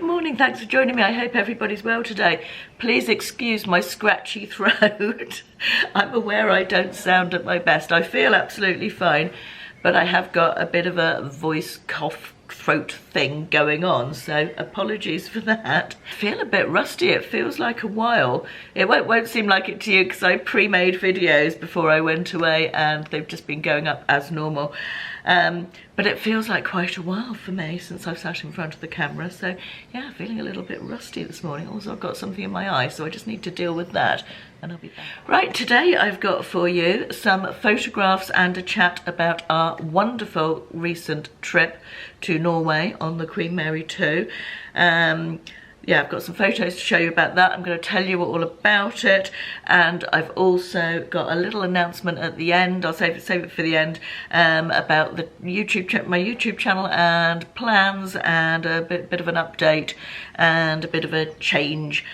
Good morning, thanks for joining me. I hope everybody's well today. Please excuse my scratchy throat. I'm aware I don't sound at my best. I feel absolutely fine, but I have got a bit of a voice cough throat thing going on, so apologies for that. I feel a bit rusty. It feels like a while. It won't seem like it to you because I pre-made videos before I went away and they've just been going up as normal. But it feels like quite a while for me since I've sat in front of the camera, so yeah, feeling a little bit rusty this morning. Also, I've got something in my eye, so I just need to deal with that and I'll be back. Right, today I've got for you some photographs and a chat about our wonderful recent trip to Norway on the Queen Mary 2. Yeah, I've got some photos to show you about that. I'm going to tell you all about it, and I've also got a little announcement at the end. I'll save it for the end, about the my YouTube channel and plans, and a bit of an update and a bit of a change.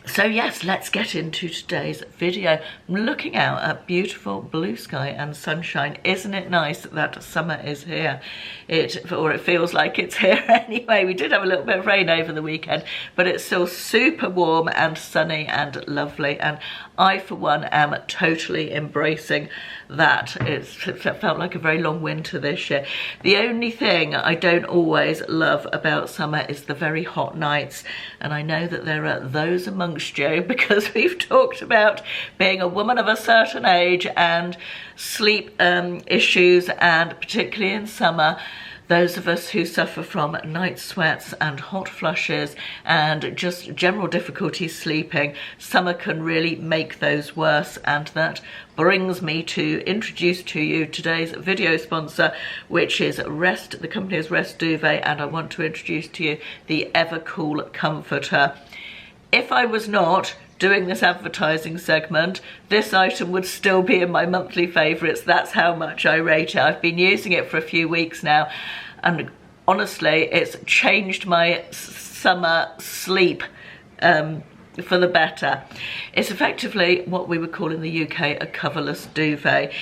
So yes, let's get into today's video. I'm looking out at beautiful blue sky and sunshine. Isn't it nice that summer is here? Or it feels like it's here anyway. We did have a little bit of rain over the weekend, but it's still super warm and sunny and lovely. And I, for one, am totally embracing that. It felt like a very long winter this year. The only thing I don't always love about summer is the very hot nights. And I know that there are those amongst you, because we've talked about being a woman of a certain age and sleep issues, and particularly in summer, those of us who suffer from night sweats and hot flushes and just general difficulty sleeping, summer can really make those worse. And that brings me to introduce to you today's video sponsor, which is Rest. The company is Rest Duvet, and I want to introduce to you the Evercool Comforter. If I was not doing this advertising segment, this item would still be in my monthly favourites. That's how much I rate it. I've been using it for a few weeks now, and honestly, it's changed my summer sleep for the better. It's effectively what we would call in the UK a coverless duvet.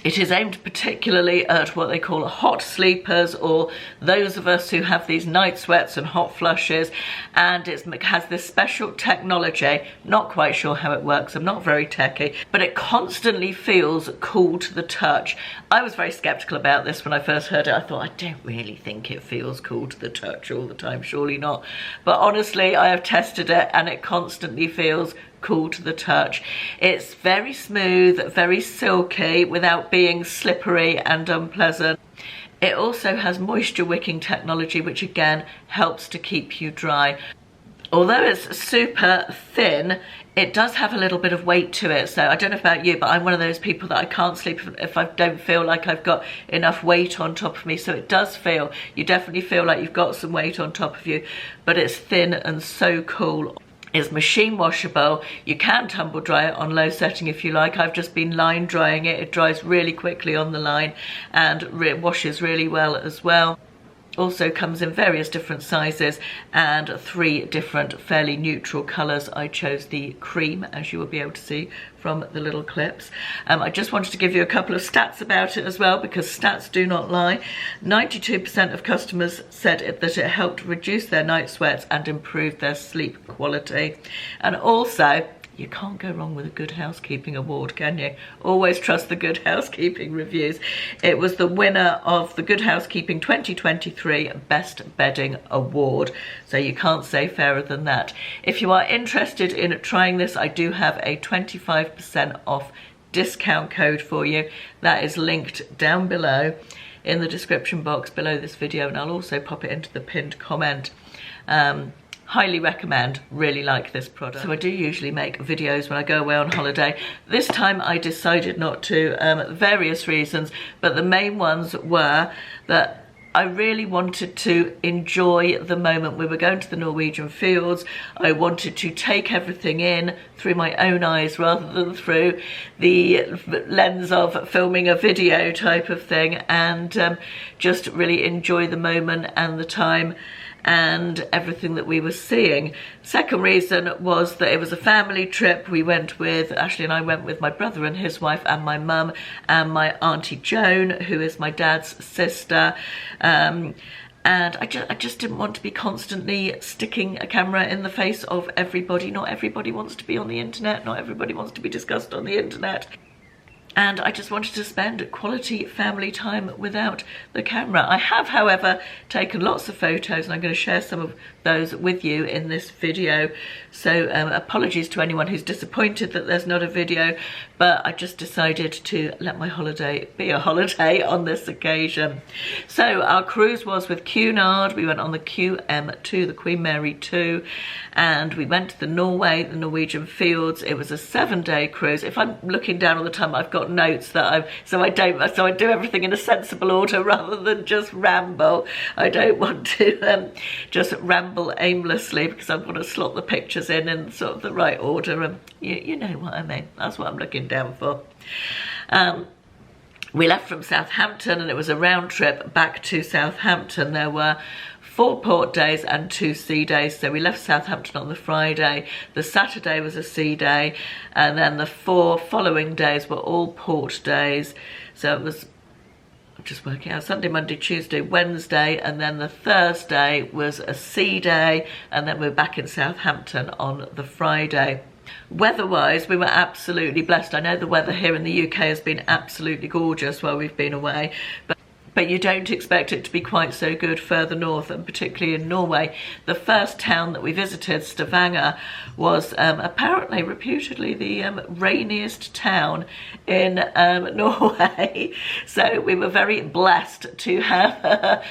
It is aimed particularly at what they call hot sleepers, or those of us who have these night sweats and hot flushes, and it has this special technology. Not quite sure how it works, I'm not very techy, but it constantly feels cool to the touch. I was very skeptical about this when I first heard it. I thought, I don't really think it feels cool to the touch all the time, surely not. But honestly, I have tested it and it constantly feels cool to the touch. It's very smooth, very silky, without being slippery and unpleasant. It also has moisture wicking technology, which again helps to keep you dry. Although it's super thin, it does have a little bit of weight to it. So I don't know about you, but I'm one of those people that I can't sleep if I don't feel like I've got enough weight on top of me. So it does feel, you definitely feel like you've got some weight on top of you, but it's thin and so cool. It's machine washable. You can tumble dry it on low setting if you like. I've just been line drying it. It dries really quickly on the line and it washes really well as well. Also comes in various different sizes and 3 different fairly neutral colours. I chose the cream, as you will be able to see from the little clips. I just wanted to give you a couple of stats about it as well, because stats do not lie. 92% of customers said that it helped reduce their night sweats and improve their sleep quality. And also, you can't go wrong with a Good Housekeeping award, can you? Always trust the Good Housekeeping reviews. It was the winner of the Good Housekeeping 2023 Best Bedding Award. So you can't say fairer than that. If you are interested in trying this, I do have a 25% off discount code for you. That is linked down below in the description box below this video, and I'll also pop it into the pinned comment. Highly recommend, really like this product. So I do usually make videos when I go away on holiday. This time I decided not to, various reasons, but the main ones were that I really wanted to enjoy the moment. We were going to the Norwegian Fjords. I wanted to take everything in through my own eyes rather than through the lens of filming a video type of thing, and just really enjoy the moment and the time and everything that we were seeing. Second reason was that it was a family trip. We went with, Ashley and I went with my brother and his wife and my mum and my Auntie Joan, who is my dad's sister. And I just didn't want to be constantly sticking a camera in the face of everybody. Not everybody wants to be on the internet, not everybody wants to be discussed on the internet. And I just wanted to spend quality family time without the camera. I have, however, taken lots of photos, and I'm going to share some of those with you in this video. So apologies to anyone who's disappointed that there's not a video, but I just decided to let my holiday be a holiday on this occasion. So our cruise was with Cunard. We went on the QM2, the Queen Mary 2, and we went to the Norwegian Fjords. It was a 7-day cruise. If I'm looking down all the time, I've got notes that so I do everything in a sensible order rather than just ramble. I don't want to just ramble aimlessly, because I want to slot the pictures in sort of the right order, and you know what I mean. That's what I'm looking down for. We left from Southampton, and it was a round trip back to Southampton. There were 4 port days and 2 sea days. So we left Southampton on the Friday. The Saturday was a sea day, and then the 4 following days were all port days. So it was, I'm just working out, Sunday, Monday, Tuesday, Wednesday, and then the Thursday was a sea day, and then we're back in Southampton on the Friday. Weather-wise, we were absolutely blessed. I know the weather here in the UK has been absolutely gorgeous while we've been away, but you don't expect it to be quite so good further north, and particularly in Norway. The first town that we visited, Stavanger, was apparently, reputedly, the rainiest town in Norway. So we were very blessed to have a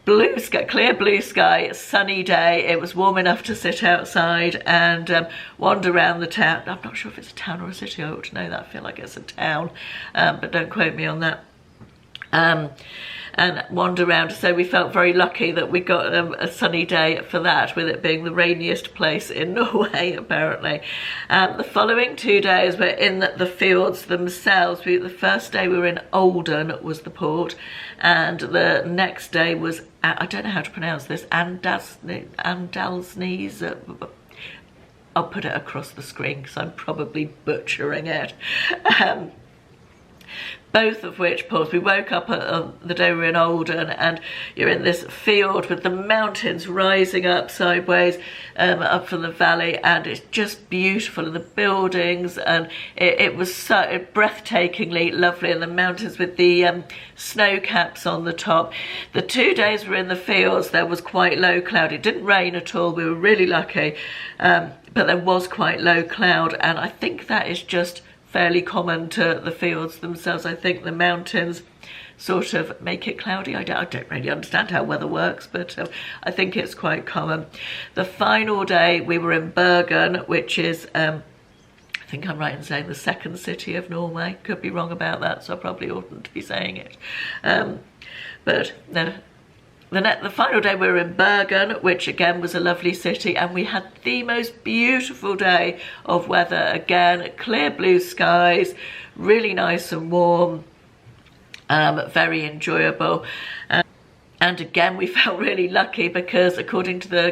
blue sky, clear blue sky, sunny day. It was warm enough to sit outside and wander around the town. I'm not sure if it's a town or a city. I ought to know that. I feel like it's a town, but don't quote me on that. And wander around. So we felt very lucky that we got a sunny day for that, with it being the rainiest place in Norway apparently. The following 2 days were in the fjords themselves. The first day we were in Olden, was the port, and the next day was, I don't know how to pronounce this, Andalsnes. I'll put it across the screen because I'm probably butchering it. Both of which ports, we woke up the day we were in Olden, and you're in this fjord with the mountains rising up sideways up from the valley, and it's just beautiful, and the buildings, and it was so breathtakingly lovely, and the mountains with the snow caps on the top. The 2 days we were in the fjords, there was quite low cloud. It didn't rain at all, we were really lucky, but there was quite low cloud, and I think that is just fairly common to the fjords themselves. I think the mountains sort of make it cloudy. I don't really understand how weather works, but I think it's quite common. The final day we were in Bergen, which is, I think I'm right in saying, the 2nd city of Norway. Could be wrong about that, so I probably oughtn't to be saying it. But no. The final day we were in Bergen, which again was a lovely city, and we had the most beautiful day of weather. Again, clear blue skies, really nice and warm, very enjoyable. And again, we felt really lucky because, according to the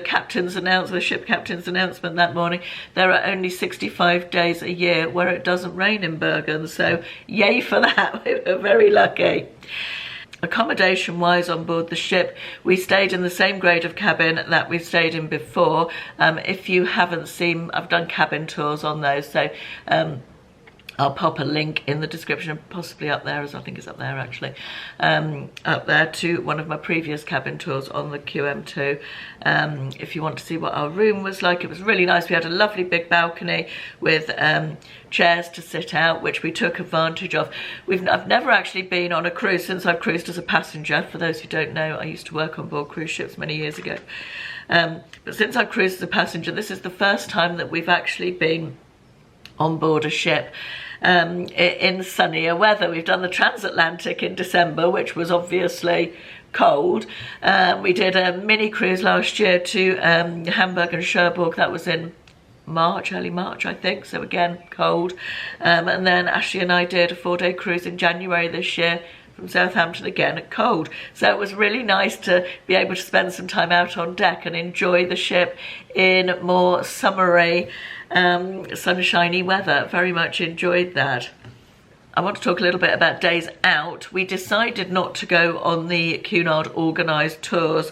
ship captain's announcement that morning, there are only 65 days a year where it doesn't rain in Bergen. So yay for that, we were very lucky. Accommodation wise on board the ship, we stayed in the same grade of cabin that we've stayed in before. If you haven't seen, I've done cabin tours on those, so I'll pop a link in the description, possibly up there, as I think it's up there actually, up there to one of my previous cabin tours on the QM2. If you want to see what our room was like, it was really nice. We had a lovely big balcony with chairs to sit out, which we took advantage of. I've never actually been on a cruise since I've cruised as a passenger. For those who don't know, I used to work on board cruise ships many years ago. But since I've cruised as a passenger, this is the first time that we've actually been on board a ship in sunnier weather. We've done the transatlantic in December, which was obviously cold. We did a mini cruise last year to Hamburg and Cherbourg. That was in March, early March, I think, so again cold. And then Ashley and I did a 4-day cruise in January this year from Southampton, again cold. So it was really nice to be able to spend some time out on deck and enjoy the ship in more summery, sunshiny weather. Very much enjoyed that. I want to talk a little bit about days out. We decided not to go on the Cunard organised tours.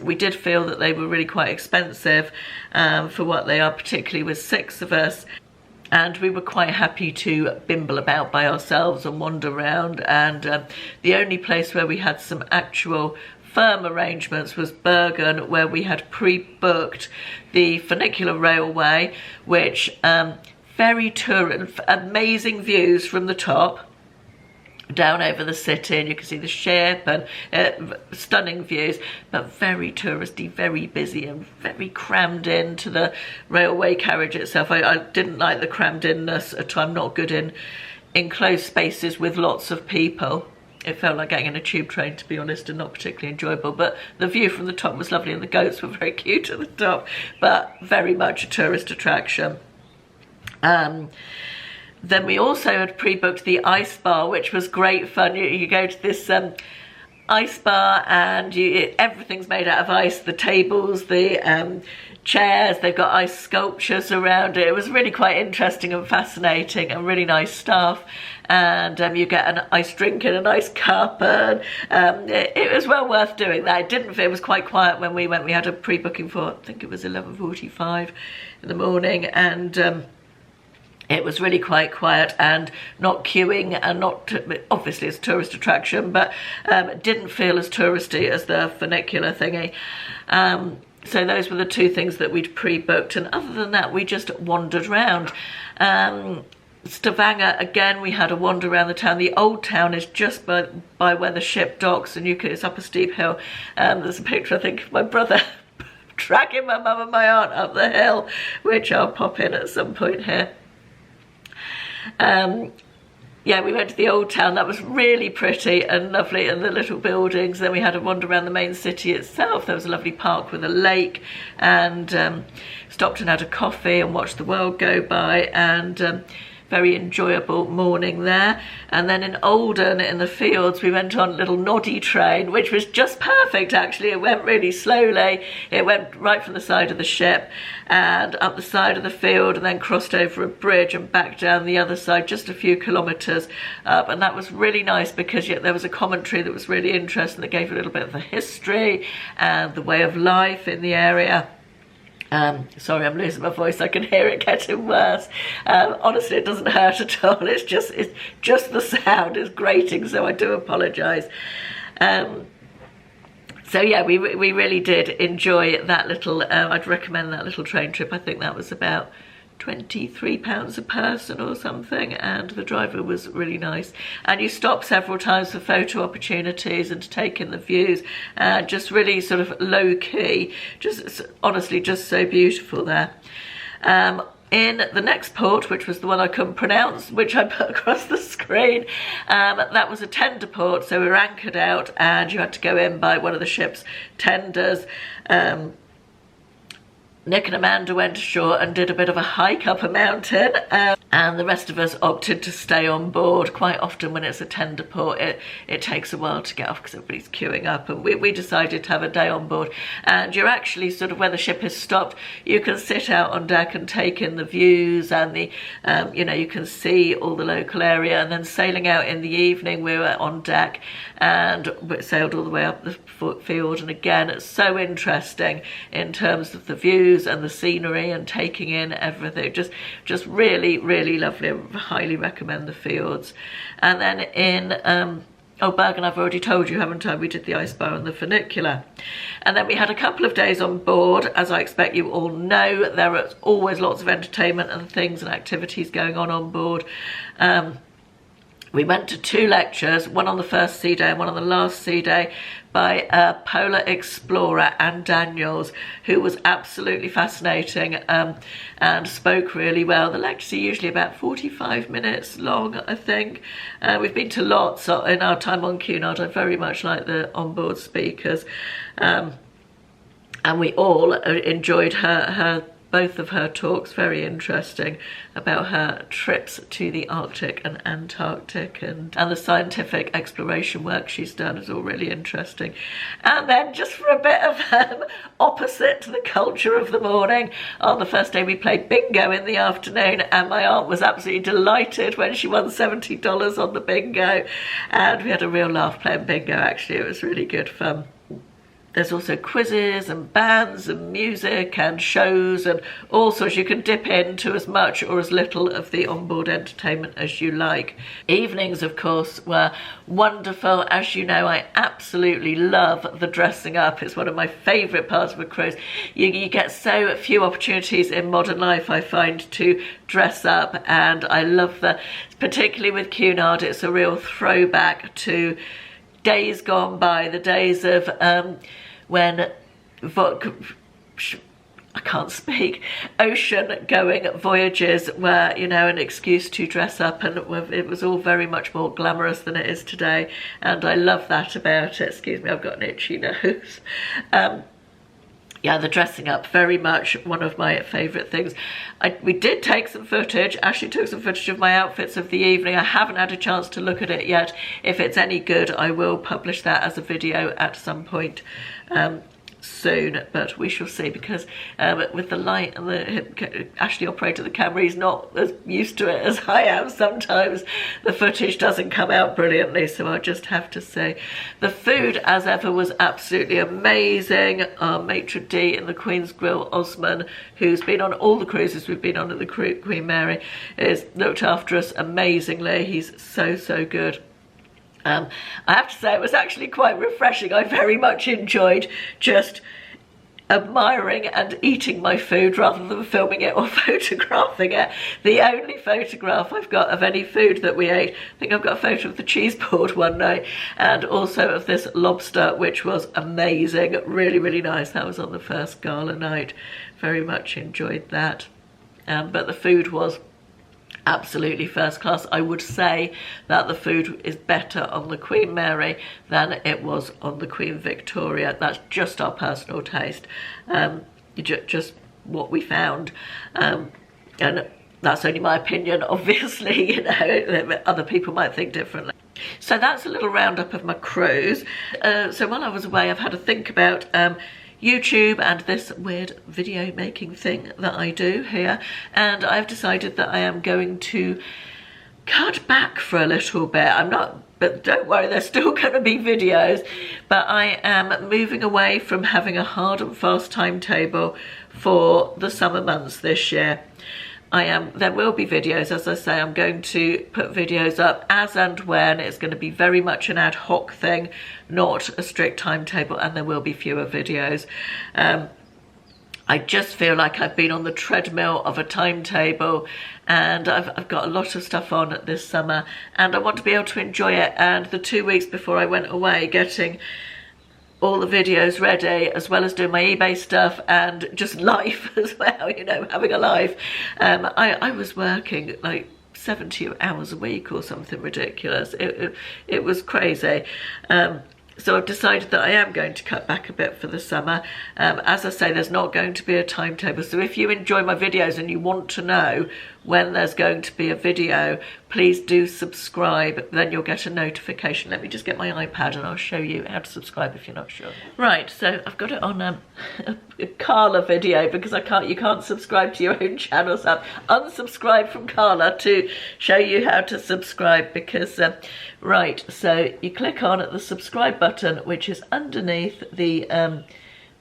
We did feel that they were really quite expensive for what they are, particularly with 6 of us. And we were quite happy to bimble about by ourselves and wander around. And the only place where we had some actual firm arrangements was Bergen, where we had pre-booked the funicular railway, which very tourist, amazing views from the top down over the city, and you can see the ship and stunning views, but very touristy, very busy, and very crammed into the railway carriage itself. I didn't like the crammed inness at all. I'm not good in enclosed spaces with lots of people. It felt like getting in a tube train, to be honest, and not particularly enjoyable. But the view from the top was lovely, and the goats were very cute at the top, but very much a tourist attraction. Then we also had pre-booked the ice bar, which was great fun. You go to this ice bar, and everything's made out of ice. The tables, the chairs, they've got ice sculptures around it. It was really quite interesting and fascinating, and really nice staff. And you get an ice drink in an ice cup, and it was well worth doing that. It was quite quiet when we went. We had a pre-booking for, I think it was 11:45 in the morning, and it was really quite quiet and not queuing, and not, obviously it's a tourist attraction, but it didn't feel as touristy as the funicular thingy. So those were the 2 things that we'd pre-booked, and other than that we just wandered around. Stavanger, again, we had a wander around the town. The old town is just by where the ship docks, and it's up a steep hill. There's a picture, I think, of my brother dragging my mum and my aunt up the hill, which I'll pop in at some point here. Yeah, we went to the old town. That was really pretty and lovely, and the little buildings. Then we had a wander around the main city itself. There was a lovely park with a lake, and stopped and had a coffee and watched the world go by, and very enjoyable morning there. And then in Olden, in the Fjords, we went on a little noddy train, which was just perfect actually. It went really slowly. It went right from the side of the ship and up the side of the field, and then crossed over a bridge and back down the other side, just a few kilometres up. And that was really nice, because there was a commentary that was really interesting, that gave a little bit of the history and the way of life in the area. Sorry, I'm losing my voice. I can hear it getting worse. Honestly, it doesn't hurt at all. It's just the sound is grating, so I do apologise. So yeah, we really did enjoy that little. I'd recommend that little train trip. I think that was about £23 a person or something, and the driver was really nice. And you stop several times for photo opportunities and to take in the views, just really sort of low key, just honestly just so beautiful there. In the next port, which was the one I couldn't pronounce, which I put across the screen, that was a tender port, so we were anchored out, and you had to go in by one of the ship's tenders. Nick and Amanda went ashore and did a bit of a hike up a mountain, and the rest of us opted to stay on board. Quite often when it's a tender port, it takes a while to get off because everybody's queuing up, and we decided to have a day on board. And you're actually sort of, where the ship is stopped, you can sit out on deck and take in the views, and the you can see all the local area. And then sailing out in the evening, we were on deck and sailed all the way up the field, and again it's so interesting in terms of the views and the scenery and taking in everything. Just really lovely. I highly recommend the Fjords. And then in Bergen, I've already told you, haven't I? We did the ice bar and the funicular. And then we had a couple of days on board. As I expect you all know, there are always lots of entertainment and things and activities going on board. We went to 2 lectures, one on the first sea day and one on the last sea day, by a polar explorer, Anne Daniels, who was absolutely fascinating, and spoke really well. The lectures are usually about 45 minutes long, I think. We've been to lots in our time on Cunard. I very much like the onboard speakers. And we all enjoyed her both of her talks very interesting about her trips to the Arctic and Antarctic, and the scientific exploration work she's done is all really interesting. And then just for a bit of opposite to the culture of the morning, on the first day we played bingo in the afternoon, and my aunt was absolutely delighted when she won $70 on the bingo, and we had a real laugh playing bingo. Actually, it was really good fun. There's also quizzes and bands and music and shows and all sorts. You can dip into as much or as little of the onboard entertainment as you like. Evenings, of course, were wonderful. As you know, I absolutely love the dressing up. It's one of my favourite parts of a cruise. You get so few opportunities in modern life, I find, to dress up, and I love particularly with Cunard, it's a real throwback to days gone by, the days of when I can't speak, ocean going voyages were, you know, an excuse to dress up, and it was all very much more glamorous than it is today, and I love that about it. Excuse me, I've got an itchy nose. Yeah, the dressing up, very much one of my favourite things. We did take some footage. Ashley took some footage of my outfits of the evening. I haven't had a chance to look at it yet. If it's any good, I will publish that as a video at some point soon, but we shall see, because with the light and Ashley operated the camera, he's not as used to it as I am. Sometimes the footage doesn't come out brilliantly, so I'll just have to say. The food, as ever, was absolutely amazing. Our maitre d' in the Queen's Grill, Osman, who's been on all the cruises we've been on at the Queen Mary, has looked after us amazingly. He's so good. I have to say, it was actually quite refreshing. I very much enjoyed just admiring and eating my food rather than filming it or photographing it. The only photograph I've got of any food that we ate, I think I've got a photo of the cheese board one night, and also of this lobster, which was amazing, really nice. That was on the first gala night. Very much enjoyed that. But the food was absolutely first class. I would say that the food is better on the Queen Mary than it was on the Queen Victoria. That's just our personal taste, just what we found, and that's only my opinion, obviously. You know, other people might think differently. So that's a little roundup of my cruise. So while I was away, I've had to think about YouTube and this weird video making thing that I do here, and I've decided that I am going to cut back for a little bit. But don't worry, there's still going to be videos, but I am moving away from having a hard and fast timetable for the summer months this year. There will be videos, as I say. I'm going to put videos up as and when. It's going to be very much an ad hoc thing, not a strict timetable, and there will be fewer videos. I just feel like I've been on the treadmill of a timetable, and I've got a lot of stuff on this summer, and I want to be able to enjoy it. And the 2 weeks before I went away, getting all the videos ready, as well as doing my eBay stuff and just life as well, you know, having a life. I was working like 70 hours a week or something ridiculous. It was crazy. So I've decided that I am going to cut back a bit for the summer. As I say, there's not going to be a timetable. So if you enjoy my videos and you want to know when there's going to be a video, please do subscribe. Then you'll get a notification. Let me just get my iPad and I'll show you how to subscribe if you're not sure. Right, so I've got it on a Carla video, because you can't subscribe to your own channel. So I've unsubscribed from Carla to show you how to subscribe, because right, so you click on the subscribe button, which is underneath the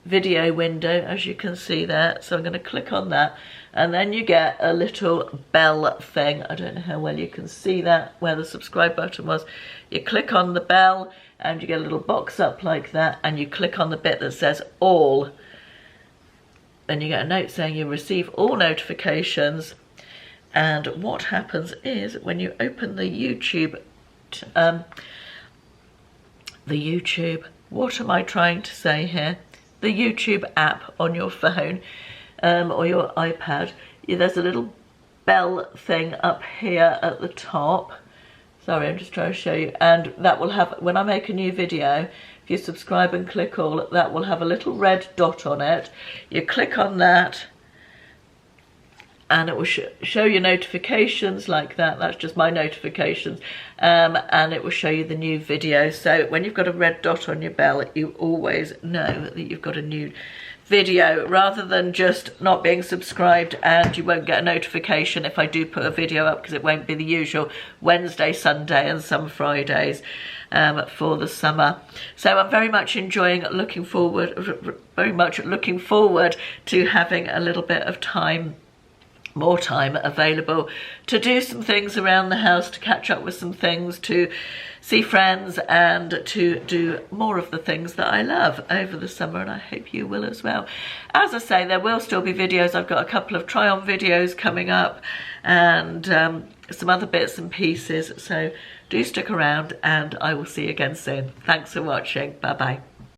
video window, as you can see there. So I'm going to click on that, and then you get a little bell thing. I don't know how well you can see that, where the subscribe button was. You click on the bell and you get a little box up like that, and you click on the bit that says all, and you get a note saying you receive all notifications. And what happens is, when you open the YouTube, what am I trying to say here? The YouTube app on your phone or your iPad, there's a little bell thing up here at the top. Sorry, I'm just trying to show you. And that will have, when I make a new video, if you subscribe and click all, that will have a little red dot on it. You click on that, and it will show you notifications like that. That's just my notifications, and it will show you the new video. So when you've got a red dot on your bell, you always know that you've got a new video, rather than just not being subscribed and you won't get a notification if I do put a video up, because it won't be the usual Wednesday, Sunday and some Fridays for the summer. So I'm very much looking forward to having a little bit of time, more time available to do some things around the house, to catch up with some things, to see friends, and to do more of the things that I love over the summer, and I hope you will as well. As I say, there will still be videos. I've got a couple of try-on videos coming up, and some other bits and pieces, so do stick around, and I will see you again soon. Thanks for watching. Bye bye.